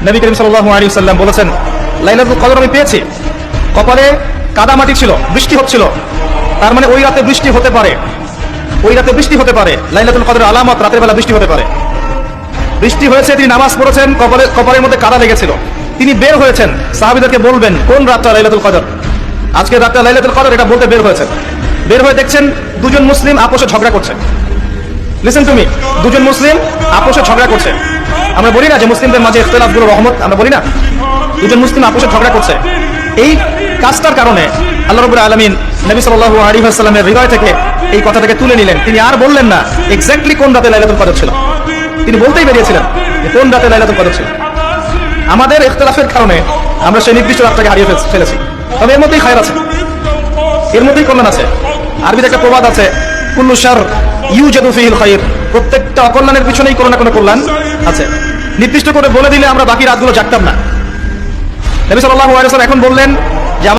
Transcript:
নবী করিম সাল্লাল্লাহু আলাইহি ওয়াসাল্লাম বলেছেন, লাইলাতুল কদর আমি পেয়েছি, কপালে কাদামাটি ছিল, বৃষ্টি হচ্ছিল, তার মানে ওই রাতে বৃষ্টি হতে পারে, ওই রাতে বৃষ্টি হতে পারে। লাইলাতুল কদরের আলামত রাতের বেলা বৃষ্টি হতে পারে। বৃষ্টি হয়েছে, তিনি নামাজ পড়েছেন, কপালের মধ্যে কাদা লেগেছিল, তিনি বের হয়েছেন, সাহাবীদেরকে বলবেন কোন রাতটা লাইলাতুল কদর, আজকে রাতটা লাইলাতুল কদর, এটা বলতে বের হয়েছেন। বের হয়ে দেখছেন দুজন মুসলিম আপোষে ঝগড়া করছে। লিসেন টু মি, দুজন মুসলিম আপোষে ঝগড়া করছে। আমরা বলি না যে মুসলিমদের মাঝে ইখতিলাফগুলো রহমত, আমরা বলি না? দুজন মুসলিম আপোষে ঝগড়া করছে। এই কাজটার কারণে আল্লাহ রাব্বুল আলামিন নবী সাল্লাল্লাহু আলাইহি ওয়াসাল্লামের হৃদয় থেকে এই কথাটাকে তুলে নিলেন। তিনি আর বললেন না এক্স্যাক্টলি কোন রাতে লাইলাতুল কদর ছিল, তিনি বলতেই বেরিয়েছিলেন যে কোন রাতে লাইলাতুল কদর ছিল। আমাদের ইখতিলাফের কারণে আমরা সেই নির্দিষ্ট রাতটাকে হারিয়ে ফেলেছি। তবে এর মধ্যেই খায়র আছে, এর মধ্যেই কল্যাণ আছে। আরবিতে একটা প্রবাদ আছে, কুল্লু শার ইউজাদু ফিহিল খায়র, প্রত্যেকটা অকল্যাণের পিছনেই কোনো না কোনো কল্যাণ আছে। নির্দিষ্ট করে বলে দিলে আমরা বাকি রাতগুলো জাগতাম না। নবী সাল্লাল্লাহু আলাইহি ওয়াসাল্লাম এখন বললেন